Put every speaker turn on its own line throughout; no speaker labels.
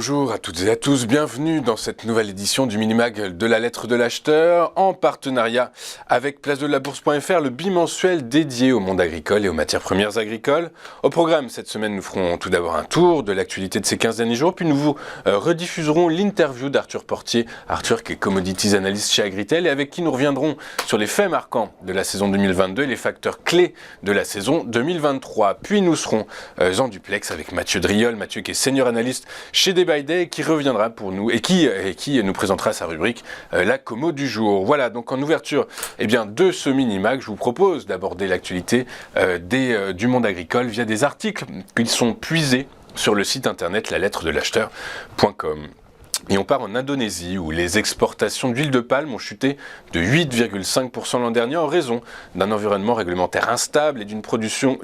Bonjour à toutes et à tous, bienvenue dans cette nouvelle édition du Minimag de la lettre de l'acheteur en partenariat avec place-de-la-bourse.fr, le bimensuel dédié au monde agricole et aux matières premières agricoles. Au programme, cette semaine, nous ferons tout d'abord un tour de l'actualité de ces 15 derniers jours, puis nous vous rediffuserons l'interview d'Arthur Portier, Arthur qui est Commodities Analyst chez Agritel et avec qui nous reviendrons sur les faits marquants de la saison 2022 et les facteurs clés de la saison 2023. Puis nous serons en duplex avec Mathieu Driol, Mathieu qui est senior analyste chez Day by Day, qui reviendra pour nous et qui nous présentera sa rubrique la commo du jour. Voilà, donc en ouverture de ce mini-mag, je vous propose d'aborder l'actualité du monde agricole via des articles qui sont puisés sur le site internet lalettre-de-l'acheteur.com. Et on part en Indonésie où les exportations d'huile de palme ont chuté de 8,5% l'an dernier en raison d'un environnement réglementaire instable et d'une production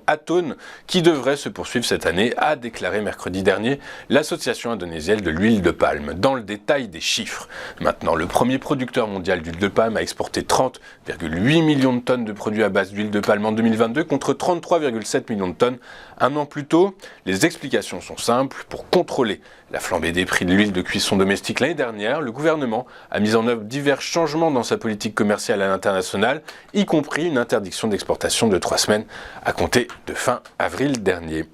atone qui devrait se poursuivre cette année, a déclaré mercredi dernier l'association indonésienne de l'huile de palme. Dans le détail des chiffres, maintenant, le premier producteur mondial d'huile de palme a exporté 30,8 millions de tonnes de produits à base d'huile de palme en 2022 contre 33,7 millions de tonnes un an plus tôt. Les explications sont simples. Pour contrôler la flambée des prix de l'huile de cuisson domestique l'année dernière, le gouvernement a mis en œuvre divers changements dans sa politique commerciale à l'international, y compris une interdiction d'exportation de 3 semaines à compter de fin avril dernier.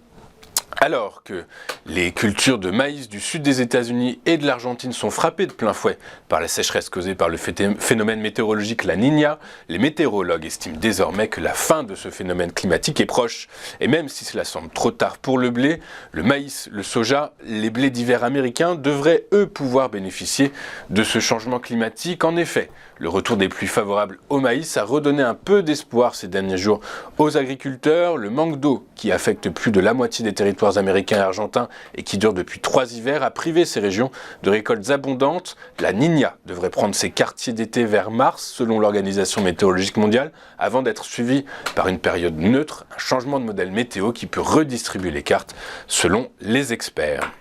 Alors que les cultures de maïs du sud des États-Unis et de l'Argentine sont frappées de plein fouet par la sécheresse causée par le phénomène météorologique La Niña, les météorologues estiment désormais que la fin de ce phénomène climatique est proche. Et même si cela semble trop tard pour le blé, le maïs, le soja, les blés d'hiver américains devraient eux pouvoir bénéficier de ce changement climatique. En effet, le retour des pluies favorables au maïs a redonné un peu d'espoir ces derniers jours aux agriculteurs. Le manque d'eau qui affecte plus de la moitié des territoires américains et argentins et qui dure depuis 3 hivers a privé ces régions de récoltes abondantes. La Niña devrait prendre ses quartiers d'été vers mars selon l'Organisation météorologique mondiale avant d'être suivie par une période neutre, un changement de modèle météo qui peut redistribuer les cartes selon les experts.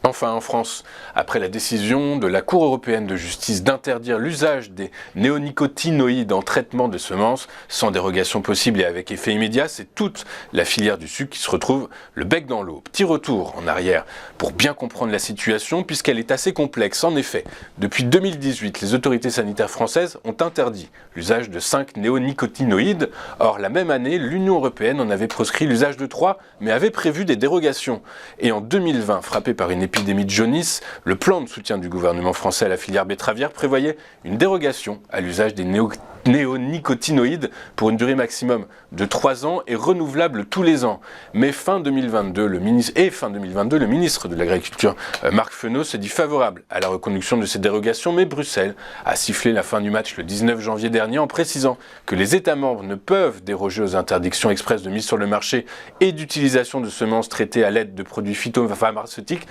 Enfin, en France, après la décision de la Cour européenne de justice d'interdire l'usage des néonicotinoïdes en traitement de semences, sans dérogation possible et avec effet immédiat, c'est toute la filière du sucre qui se retrouve le bec dans l'eau. Petit retour en arrière pour bien comprendre la situation, puisqu'elle est assez complexe. En effet, depuis 2018, les autorités sanitaires françaises ont interdit l'usage de 5 néonicotinoïdes. Or, la même année, l'Union européenne en avait proscrit l'usage de 3, mais avait prévu des dérogations. Et en 2020, frappé par une épidémie de jaunisse, le plan de soutien du gouvernement français à la filière betteravière prévoyait une dérogation à l'usage des néonicotinoïdes pour une durée maximum de 3 ans et renouvelable tous les ans. Mais fin 2022, le ministre de l'Agriculture, Marc Fesneau, s'est dit favorable à la reconduction de ces dérogations, mais Bruxelles a sifflé la fin du match le 19 janvier dernier en précisant que les États membres ne peuvent déroger aux interdictions expresses de mise sur le marché et d'utilisation de semences traitées à l'aide de produits phytopharmaceutiques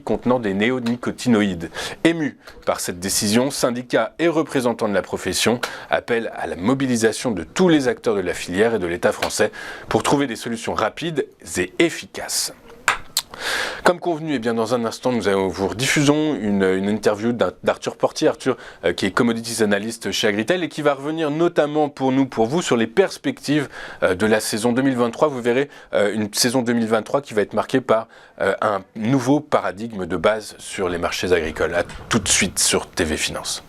contenant des néonicotinoïdes. Émus par cette décision, syndicats et représentants de la profession appellent à la mobilisation de tous les acteurs de la filière et de l'État français pour trouver des solutions rapides et efficaces. Comme convenu, dans un instant, nous vous rediffusons une interview d'Arthur Portier, Arthur qui est Commodities Analyst chez Agritel et qui va revenir notamment pour vous sur les perspectives de la saison 2023. Vous verrez une saison 2023 qui va être marquée par un nouveau paradigme de base sur les marchés agricoles. À tout de suite sur TV Finance.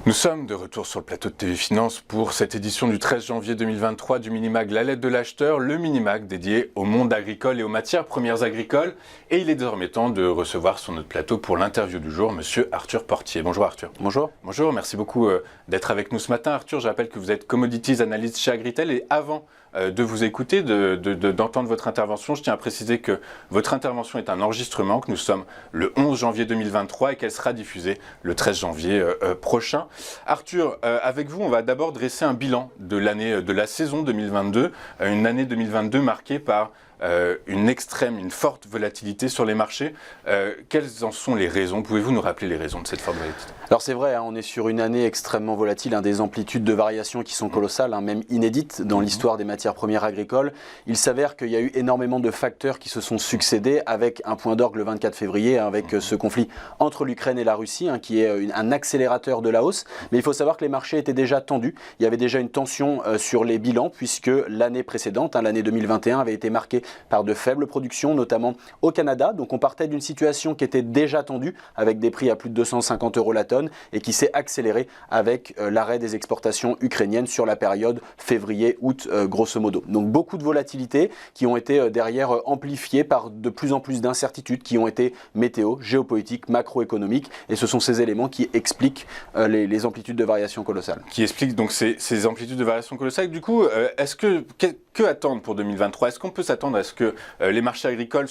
Nous sommes de retour sur le plateau de TV Finance pour cette édition du 13 janvier 2023 du Minimag La lettre de l'acheteur, le Minimag dédié au monde agricole et aux matières premières agricoles. Et il est désormais temps de recevoir sur notre plateau pour l'interview du jour, monsieur Arthur Portier. Bonjour Arthur.
Bonjour.
Bonjour, merci beaucoup d'être avec nous ce matin. Arthur, je rappelle que vous êtes Commodities Analyst chez Agritel et avant de vous écouter, d'entendre votre intervention, je tiens à préciser que votre intervention est un enregistrement, que nous sommes le 11 janvier 2023 et qu'elle sera diffusée le 13 janvier prochain. Arthur, avec vous, on va d'abord dresser un bilan de la saison 2022, une année 2022 marquée par une forte volatilité sur les marchés. Quelles en sont les raisons? Pouvez-vous nous rappeler les raisons de cette forte volatilité?
Alors c'est vrai, on est sur une année extrêmement volatile, des amplitudes de variation qui sont colossales, même inédites dans l'histoire des matières premières agricoles. Il s'avère qu'il y a eu énormément de facteurs qui se sont succédés avec un point d'orgue le 24 février, avec ce conflit entre l'Ukraine et la Russie, qui est un accélérateur de la hausse. Mais il faut savoir que les marchés étaient déjà tendus. Il y avait déjà une tension sur les bilans puisque l'année précédente, l'année 2021, avait été marquée par de faibles productions, notamment au Canada. Donc on partait d'une situation qui était déjà tendue avec des prix à plus de 250 € la tonne et qui s'est accélérée avec l'arrêt des exportations ukrainiennes sur la période février-août grosso modo. Donc beaucoup de volatilité qui ont été derrière amplifiées par de plus en plus d'incertitudes qui ont été météo, géopolitiques, macroéconomiques, et ce sont ces éléments qui expliquent les amplitudes de variation colossales.
Qui expliquent donc ces amplitudes de variation colossales. Du coup, que attendre pour 2023? Est-ce qu'on peut s'attendre à ce que les marchés agricoles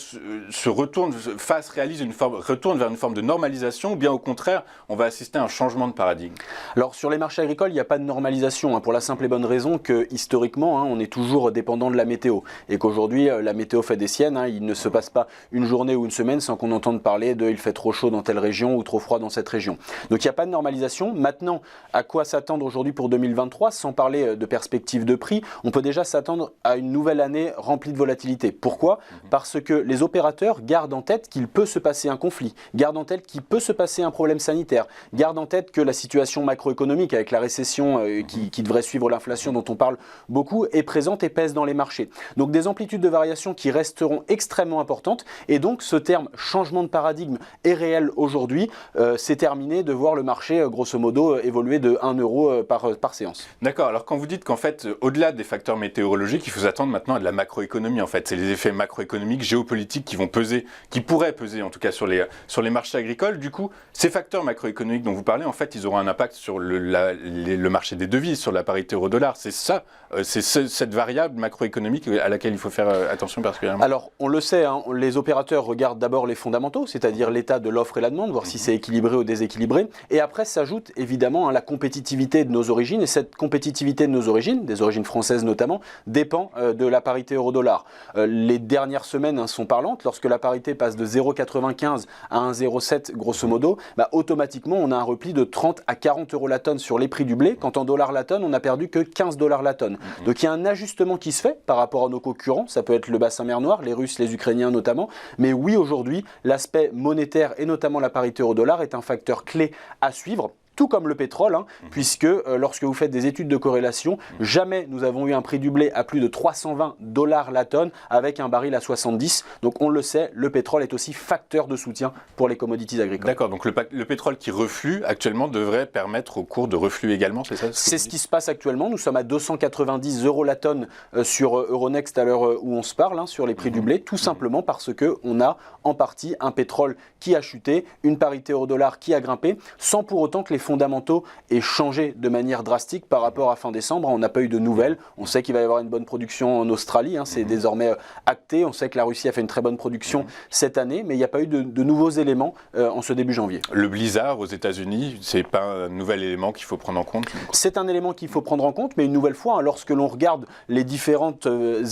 retournent vers une forme de normalisation, ou bien au contraire, on va assister à un changement de paradigme?
Alors sur les marchés agricoles, il n'y a pas de normalisation, pour la simple et bonne raison que historiquement, on est toujours dépendant de la météo et qu'aujourd'hui, la météo fait des siennes. Il ne se passe pas une journée ou une semaine sans qu'on entende parler de « il fait trop chaud dans telle région » ou « trop froid dans cette région ». Donc il n'y a pas de normalisation. Maintenant, à quoi s'attendre aujourd'hui pour 2023? Sans parler de perspective de prix, on peut déjà s'attendre à une nouvelle année remplie de volatilité. Pourquoi? Parce que les opérateurs gardent en tête qu'il peut se passer un conflit, gardent en tête qu'il peut se passer un problème sanitaire, gardent en tête que la situation macroéconomique avec la récession qui devrait suivre l'inflation dont on parle beaucoup est présente et pèse dans les marchés. Donc des amplitudes de variation qui resteront extrêmement importantes, et donc ce terme changement de paradigme est réel aujourd'hui. C'est terminé de voir le marché grosso modo évoluer de 1 € par séance.
D'accord, alors quand vous dites qu'en fait, au-delà des facteurs météorologiques, il faut s'attendre maintenant à de la macroéconomie en fait. C'est les effets macroéconomiques, géopolitiques qui pourraient peser en tout cas sur les marchés agricoles. Du coup, ces facteurs macroéconomiques dont vous parlez, en fait, ils auront un impact sur le marché des devises, sur la parité euro-dollar. C'est ça, c'est cette variable macroéconomique à laquelle il faut faire attention particulièrement.
Alors, on le sait, les opérateurs regardent d'abord les fondamentaux, c'est-à-dire l'état de l'offre et la demande, voir si c'est équilibré ou déséquilibré. Et après, s'ajoute évidemment la compétitivité de nos origines. Et cette compétitivité de nos origines, des origines françaises notamment, dépend de la parité euro-dollar. Les dernières semaines sont parlantes. Lorsque la parité passe de 0,95 à 1,07 grosso modo, automatiquement, on a un repli de 30 à 40 € la tonne sur les prix du blé, quand en dollars la tonne, on n'a perdu que 15 $ la tonne. Donc il y a un ajustement qui se fait par rapport à nos concurrents, ça peut être le bassin mer Noire, les Russes, les Ukrainiens notamment, mais oui, aujourd'hui, l'aspect monétaire et notamment la parité euro-dollar est un facteur clé à suivre. Tout comme le pétrole, puisque lorsque vous faites des études de corrélation, jamais nous avons eu un prix du blé à plus de 320 $ la tonne avec un baril à 70. Donc on le sait, le pétrole est aussi facteur de soutien pour les commodities agricoles.
D'accord, donc le pétrole qui reflue actuellement devrait permettre au cours de reflux également, c'est ça?
C'est ce qui se passe actuellement. Nous sommes à 290 € la tonne sur Euronext à l'heure où on se parle, sur les prix du blé, tout simplement parce qu'on a en partie un pétrole qui a chuté, une parité euro-dollar qui a grimpé, sans pour autant que les fondamentaux aient changé de manière drastique par rapport à fin décembre. On n'a pas eu de nouvelles. On sait qu'il va y avoir une bonne production en Australie. C'est désormais acté. On sait que la Russie a fait une très bonne production cette année, mais il n'y a pas eu de nouveaux éléments en ce début janvier.
Le blizzard aux États-Unis, c'est pas un nouvel élément qu'il faut prendre en compte?
C'est un élément qu'il faut prendre en compte, mais une nouvelle fois, lorsque l'on regarde les différents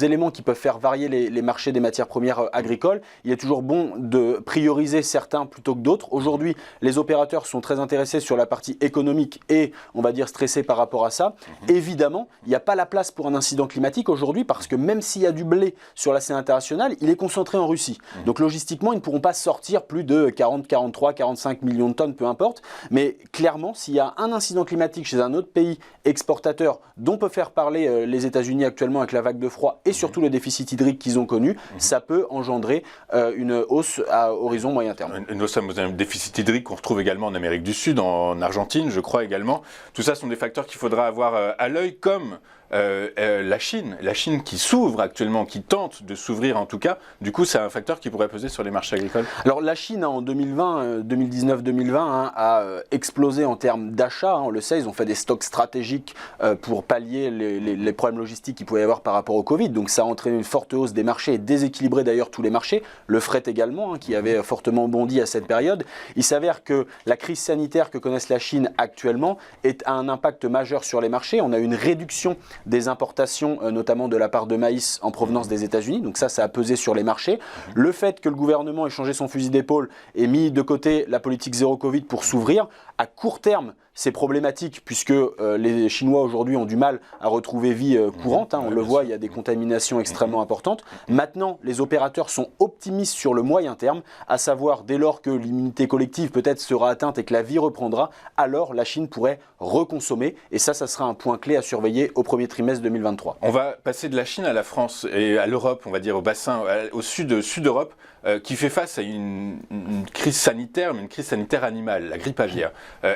éléments qui peuvent faire varier les marchés des matières premières agricoles, il est toujours bon de prioriser certains plutôt que d'autres. Aujourd'hui, les opérateurs sont très intéressés sur la partie économique et, on va dire, stressés par rapport à ça. Évidemment, il n'y a pas la place pour un incident climatique aujourd'hui parce que même s'il y a du blé sur la scène internationale, il est concentré en Russie. Donc logistiquement, ils ne pourront pas sortir plus de 40, 43, 45 millions de tonnes, peu importe. Mais clairement, s'il y a un incident climatique chez un autre pays exportateur dont peut faire parler les États-Unis actuellement avec la vague de froid et surtout le déficit hydrique qu'ils ont connu, ça peut engendrer une hausse à horizon moyen terme.
Une hausse à déficit hydrique qu'on retrouve également en Amérique du Sud, en Argentine, je crois également. Tout ça sont des facteurs qu'il faudra avoir à l'œil, comme la Chine qui s'ouvre actuellement, qui tente de s'ouvrir en tout cas. Du coup, c'est un facteur qui pourrait peser sur les marchés agricoles.
Alors la Chine en 2019-2020 a explosé en termes d'achat. On le sait, ils ont fait des stocks stratégiques pour pallier les problèmes logistiques qu'il pouvait y avoir par rapport au Covid. Donc ça a entraîné une forte hausse des marchés et déséquilibré d'ailleurs tous les marchés. Le fret également, qui avait fortement bondi à cette période. Il s'avère que la crise sanitaire que connaisse la Chine actuellement a un impact majeur sur les marchés. On a une réduction des importations, notamment de la part de maïs en provenance des États-Unis. Donc ça a pesé sur les marchés. Le fait que le gouvernement ait changé son fusil d'épaule et mis de côté la politique zéro Covid pour s'ouvrir, à court terme, c'est problématique puisque les Chinois aujourd'hui ont du mal à retrouver vie courante. On le voit, il y a des contaminations extrêmement importantes. Maintenant, les opérateurs sont optimistes sur le moyen terme, à savoir dès lors que l'immunité collective peut-être sera atteinte et que la vie reprendra, alors la Chine pourrait reconsommer. Et ça sera un point clé à surveiller au premier trimestre 2023.
On va passer de la Chine à la France et à l'Europe, on va dire au bassin, au sud-Europe, qui fait face à une crise sanitaire, mais une crise sanitaire animale, la grippe aviaire.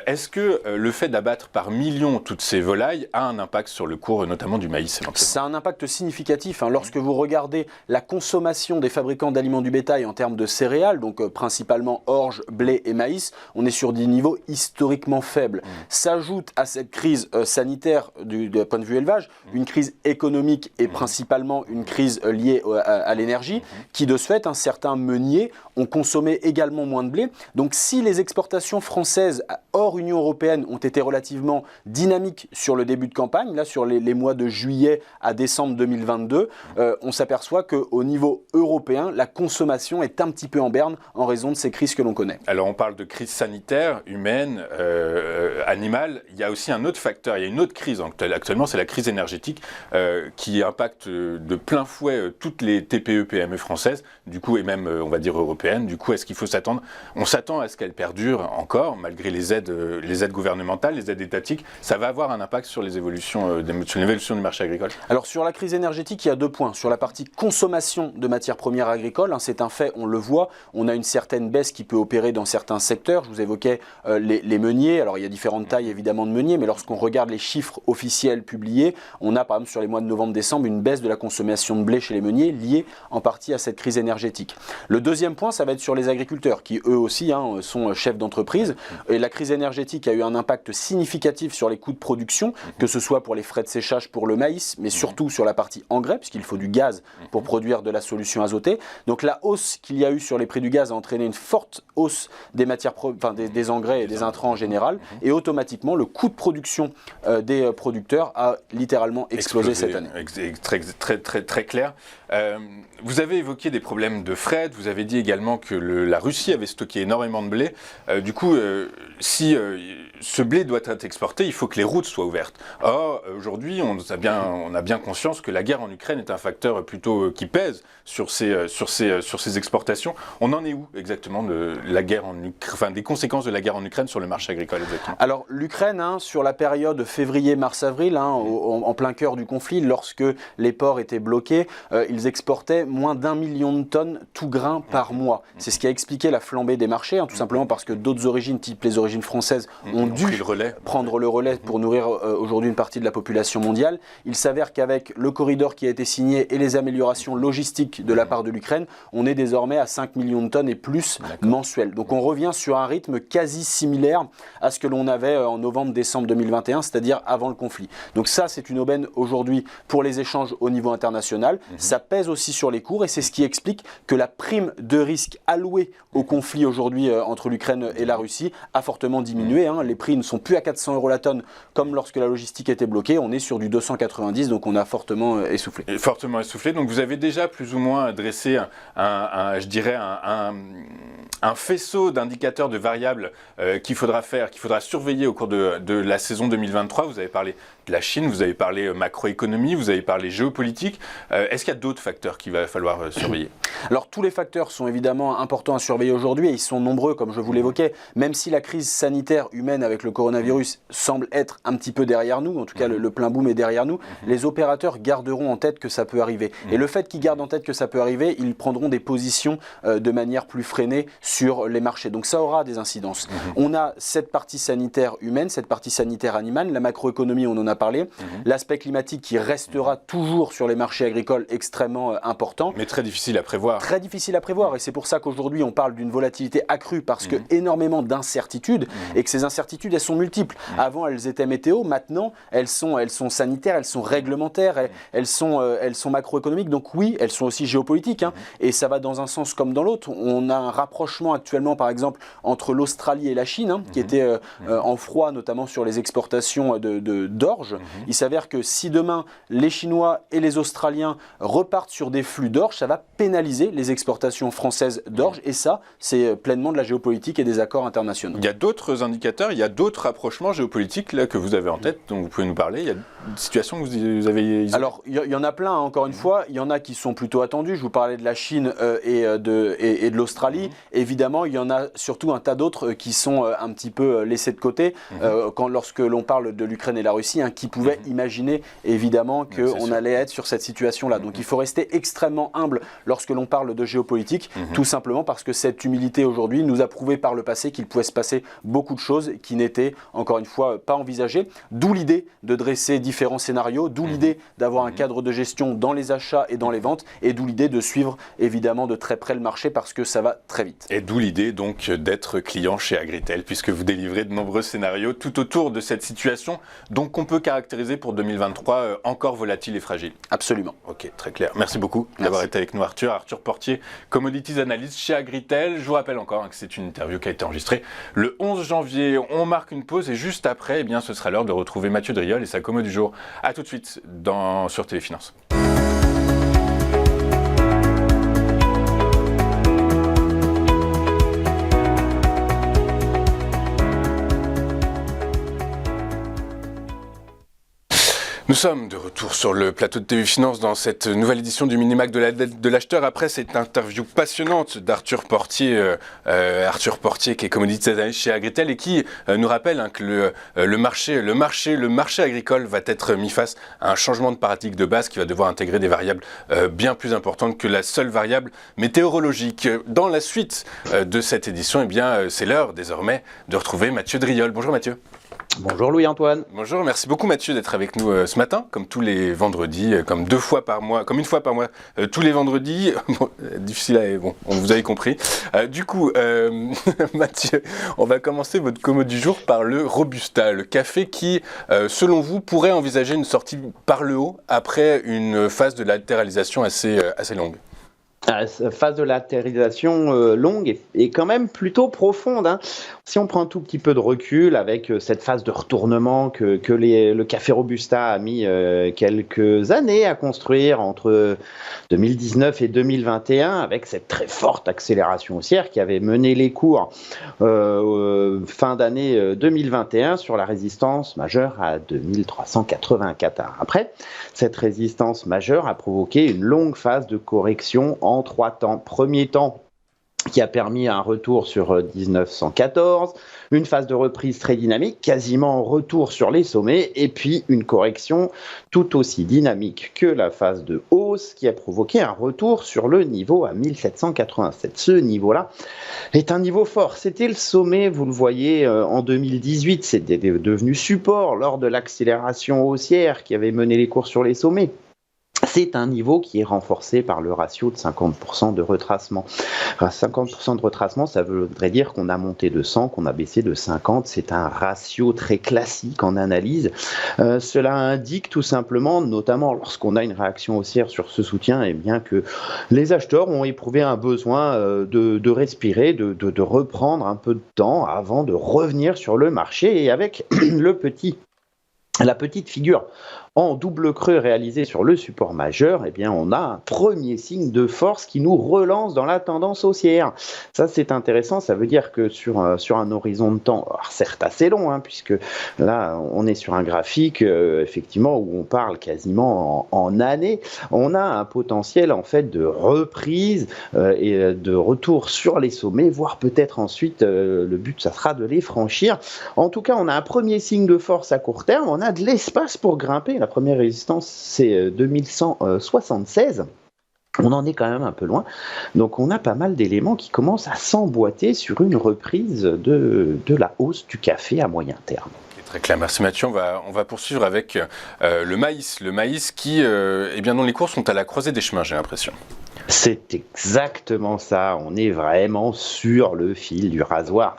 Est-ce que le fait d'abattre par millions toutes ces volailles a un impact sur le cours, notamment du maïs éventuellement ?
Ça a un impact significatif. Lorsque vous regardez la consommation des fabricants d'aliments du bétail en termes de céréales, donc principalement orge, blé et maïs, on est sur des niveaux historiquement faibles. S'ajoute à cette crise sanitaire du point de vue élevage, une crise économique et principalement une crise liée à l'énergie, qui de ce fait, certains meuniers ont consommé également moins de blé. Donc si les exportations françaises hors Union européenne ont été relativement dynamiques sur le début de campagne, là sur les mois de juillet à décembre 2022, on s'aperçoit qu'au niveau européen, la consommation est un petit peu en berne en raison de ces crises que l'on connaît.
Alors on parle de crise sanitaire, humaine, animale. Il y a aussi un autre facteur, il y a une autre crise actuellement, c'est la crise énergétique qui impacte de plein fouet toutes les TPE, PME françaises, du coup, et même, on va dire, européennes. Du coup, est-ce qu'il faut s'attendre ? On s'attend à ce qu'elles perdurent encore, malgré les aides gouvernementales, les aides étatiques. Ça va avoir un impact sur l'évolution du marché agricole ?
Alors, sur la crise énergétique, il y a deux points. Sur la partie consommation de matières premières agricoles, c'est un fait, on le voit, on a une certaine baisse qui peut opérer dans certains secteurs. Je vous évoquais les meuniers. Alors, il y a différentes tailles, évidemment, de meuniers, mais lorsqu'on regarde les chiffres officiels publiés, on a, par exemple, sur les mois de novembre-décembre, une baisse de la consommation de blé chez les meuniers, liée en partie à cette crise énergétique. Le deuxième point, ça va être sur les agriculteurs, qui eux aussi sont chefs d'entreprise. Et la crise énergétique a eu un impact significatif sur les coûts de production, que ce soit pour les frais de séchage pour le maïs, mais surtout sur la partie engrais, puisqu'il faut du gaz pour produire de la solution azotée. Donc la hausse qu'il y a eu sur les prix du gaz a entraîné une forte hausse des des engrais et des intrants en général. Et automatiquement, le coût de production des producteurs a littéralement explosé cette année.
Très clair. Vous avez évoqué des problèmes de fret, vous avez dit également que la Russie avait stocké énormément de blé. Du coup, si ce blé doit être exporté, il faut que les routes soient ouvertes. Or, aujourd'hui, on a bien conscience que la guerre en Ukraine est un facteur plutôt qui pèse sur ces exportations. On en est où exactement de la guerre des conséquences de la guerre en Ukraine sur le marché agricole exactement ?
Alors, l'Ukraine, sur la période février, mars, avril, en plein cœur du conflit, lorsque les ports étaient bloqués, ils exportaient moins d'1 million de tonnes tout grain par mois. C'est ce qui a expliqué la flambée des marchés, tout simplement parce que d'autres origines, type les origines françaises, ont dû prendre le relais pour nourrir aujourd'hui une partie de la population mondiale. Il s'avère qu'avec le corridor qui a été signé et les améliorations logistiques de la part de l'Ukraine, on est désormais à 5 millions de tonnes et plus mensuels. Donc on revient sur un rythme quasi similaire à ce que l'on avait en novembre-décembre 2021, c'est-à-dire avant le conflit. Donc ça, c'est une aubaine aujourd'hui pour les échanges au niveau international. Ça pèse aussi sur les cours et c'est ce qui explique que la prime de risque allouée au conflit aujourd'hui entre l'Ukraine et la Russie a fortement diminué. Les prix ne sont plus à 400 € la tonne comme lorsque la logistique était bloquée. On est sur du 290, donc on a fortement essoufflé.
Fortement essoufflé. Donc vous avez déjà plus ou moins dressé un faisceau d'indicateurs, de variables qu'il faudra surveiller au cours de la saison 2023. Vous avez parlé de la Chine, vous avez parlé macroéconomie, vous avez parlé géopolitique. Est-ce qu'il y a d'autres facteurs qu'il va falloir surveiller ?
Alors tous les facteurs sont évidemment importants à surveiller aujourd'hui et ils sont nombreux comme je vous l'évoquais. Même si la crise sanitaire humaine avec le coronavirus semble être un petit peu derrière nous, en tout cas le plein boom est derrière nous, les opérateurs garderont en tête que ça peut arriver. Et le fait qu'ils gardent en tête que ça peut arriver, ils prendront des positions de manière plus freinée sur les marchés. Donc ça aura des incidences. On a cette partie sanitaire humaine, cette partie sanitaire animale, la macroéconomie on en a parlé, l'aspect climatique qui restera toujours sur les marchés agricoles extrêmement important.
Mais très difficile à prévoir prévoir.
Très difficile à prévoir, et c'est pour ça qu'aujourd'hui on parle d'une volatilité accrue, parce que énormément d'incertitudes, et que ces incertitudes elles sont multiples. Avant elles étaient météo, maintenant elles sont sanitaires, elles sont réglementaires, elles sont macroéconomiques, donc oui, elles sont aussi géopolitiques, et ça va dans un sens comme dans l'autre. On a un rapprochement actuellement par exemple entre l'Australie et la Chine, qui était en froid, notamment sur les exportations d'orge. Il s'avère que si demain les Chinois et les Australiens repartent sur des flux d'orge, ça va pénaliser les exportations françaises d'orge, et ça, c'est pleinement de la géopolitique et des accords internationaux.
Il y a d'autres indicateurs, il y a d'autres rapprochements géopolitiques là, que vous avez en tête, dont vous pouvez nous parler. Il y a des situations que vous avez isolées.
Alors, il y en a plein, encore une fois. Il y en a qui sont plutôt attendus. Je vous parlais de la Chine et de l'Australie. Évidemment, il y en a surtout un tas d'autres qui sont un petit peu laissés de côté. Lorsque l'on parle de l'Ukraine et la Russie, qui pouvaient imaginer évidemment qu'on allait être sur cette situation-là. Donc, il faut rester extrêmement humble lorsque l'on parle de géopolitique, tout simplement parce que cette humilité aujourd'hui nous a prouvé par le passé qu'il pouvait se passer beaucoup de choses qui n'étaient, encore une fois, pas envisagées. D'où l'idée de dresser différents scénarios, d'où l'idée d'avoir un cadre de gestion dans les achats et dans les ventes, et d'où l'idée de suivre évidemment de très près le marché parce que ça va très vite.
Et d'où l'idée donc d'être client chez Agritel, puisque vous délivrez de nombreux scénarios tout autour de cette situation, donc on peut caractériser pour 2023 encore volatile et fragile.
Absolument.
Ok, très clair. Merci beaucoup d'avoir été avec nous Arthur. Arthur Portier, Commodities Analyst chez Agritel. Je vous rappelle encore que c'est une interview qui a été enregistrée le 11 janvier. On marque une pause et juste après, eh bien, ce sera l'heure de retrouver Mathieu Driol et sa commo du jour. A tout de suite sur Téléfinance. Nous sommes de retour sur le plateau de TV Finance dans cette nouvelle édition du Minimac de l'acheteur. Après cette interview passionnante d'Arthur Portier, qui est commodity analyst chez Agritel et qui nous rappelle que le marché agricole va être mis face à un changement de paradigme de base qui va devoir intégrer des variables bien plus importantes que la seule variable météorologique. Dans la suite de cette édition, eh bien, c'est l'heure désormais de retrouver Mathieu Driol. Bonjour Mathieu.
Bonjour Louis-Antoine.
Bonjour, merci beaucoup Mathieu d'être avec nous ce matin, comme tous les vendredis, comme une fois par mois, tous les vendredis. Bon, difficile à... Bon, vous avez compris. Du coup, Mathieu, on va commencer votre commo du jour par le Robusta, le café qui, selon vous, pourrait envisager une sortie par le haut après une phase de latéralisation assez longue.
Phase de latéralisation longue et quand même plutôt profonde. Si on prend un tout petit peu de recul avec cette phase de retournement que le Café Robusta a mis quelques années à construire entre 2019 et 2021, avec cette très forte accélération haussière qui avait mené les cours fin d'année 2021 sur la résistance majeure à 2384. Après, cette résistance majeure a provoqué une longue phase de correction en 3 temps. Premier temps qui a permis un retour sur 1914, une phase de reprise très dynamique, quasiment en retour sur les sommets, et puis une correction tout aussi dynamique que la phase de hausse qui a provoqué un retour sur le niveau à 1787. Ce niveau-là est un niveau fort. C'était le sommet, vous le voyez, en 2018, c'était devenu support lors de l'accélération haussière qui avait mené les cours sur les sommets. C'est un niveau qui est renforcé par le ratio de 50% de retracement. 50% de retracement, ça voudrait dire qu'on a monté de 100, qu'on a baissé de 50. C'est un ratio très classique en analyse. Cela indique tout simplement, notamment lorsqu'on a une réaction haussière sur ce soutien, eh bien que les acheteurs ont éprouvé un besoin de respirer, de reprendre un peu de temps avant de revenir sur le marché. Et avec la petite figure en double creux réalisé sur le support majeur, eh bien on a un premier signe de force qui nous relance dans la tendance haussière. Ça c'est intéressant, ça veut dire que sur un horizon de temps, alors certes assez long, puisque là on est sur un graphique effectivement où on parle quasiment en années, on a un potentiel en fait de reprise et de retour sur les sommets, voire peut-être ensuite le but ça sera de les franchir. En tout cas on a un premier signe de force à court terme, on a de l'espace pour grimper. La première résistance, c'est 2176. On en est quand même un peu loin. Donc, on a pas mal d'éléments qui commencent à s'emboîter sur une reprise de la hausse du café à moyen terme.
Très clair, merci Mathieu. On va poursuivre avec le maïs. Le maïs qui, dont les cours sont à la croisée des chemins, j'ai l'impression.
C'est exactement ça, on est vraiment sur le fil du rasoir.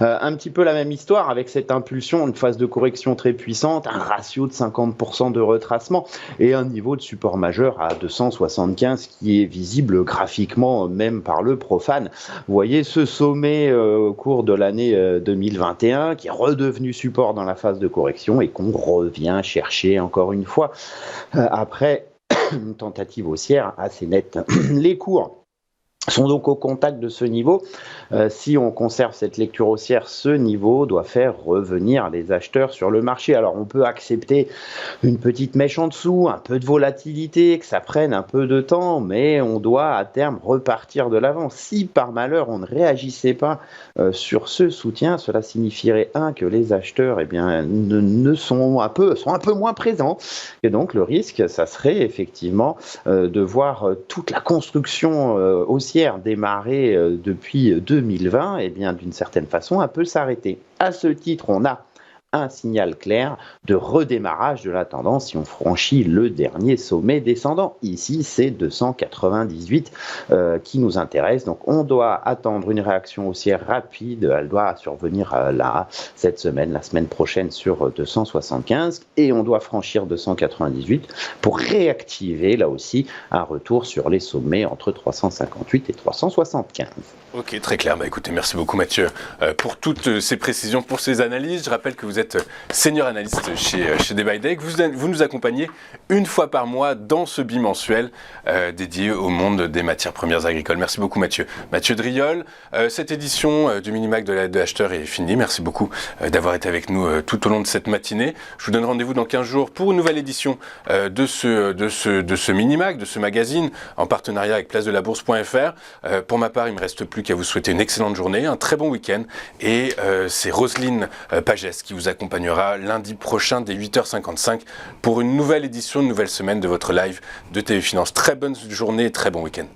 Un petit peu la même histoire avec cette impulsion, une phase de correction très puissante, un ratio de 50% de retracement et un niveau de support majeur à 275 qui est visible graphiquement même par le profane. Vous voyez ce sommet au cours de l'année 2021 qui est redevenu support dans la phase de correction et qu'on revient chercher encore une fois après une tentative haussière assez nette. Les cours sont donc au contact de ce niveau. Si on conserve cette lecture haussière, ce niveau doit faire revenir les acheteurs sur le marché. Alors on peut accepter une petite mèche en dessous, un peu de volatilité, que ça prenne un peu de temps, mais on doit à terme repartir de l'avant. Si par malheur on ne réagissait pas sur ce soutien, cela signifierait que les acheteurs sont un peu moins présents. Et donc le risque, ça serait effectivement de voir toute la construction haussière démarrée depuis 2020, d'une certaine façon, un peu s'arrêter. À ce titre, on a un signal clair de redémarrage de la tendance si on franchit le dernier sommet descendant. Ici, c'est 298 qui nous intéresse. Donc, on doit attendre une réaction haussière rapide. Elle doit survenir cette semaine, la semaine prochaine sur 275. Et on doit franchir 298 pour réactiver, là aussi, un retour sur les sommets entre 358 et 375.
Ok, très clair. Écoutez, merci beaucoup Mathieu pour toutes ces précisions, pour ces analyses. Je rappelle que vous êtes senior analyste chez DayByDay. Vous nous accompagnez une fois par mois dans ce bimensuel dédié au monde des matières premières agricoles. Merci beaucoup Mathieu. Mathieu Driol, cette édition du Minimac de la Acheteur est finie. Merci beaucoup d'avoir été avec nous tout au long de cette matinée. Je vous donne rendez-vous dans 15 jours pour une nouvelle édition de ce Minimac, de ce magazine, en partenariat avec placedelabourse.fr. Pour ma part, il ne me reste plus qu'à vous souhaiter une excellente journée, un très bon week-end. Et c'est Roselyne Pagès qui vous accompagnera lundi prochain dès 8h55 pour une nouvelle édition, une nouvelle semaine de votre live de TV Finance. Très bonne journée et très bon week-end.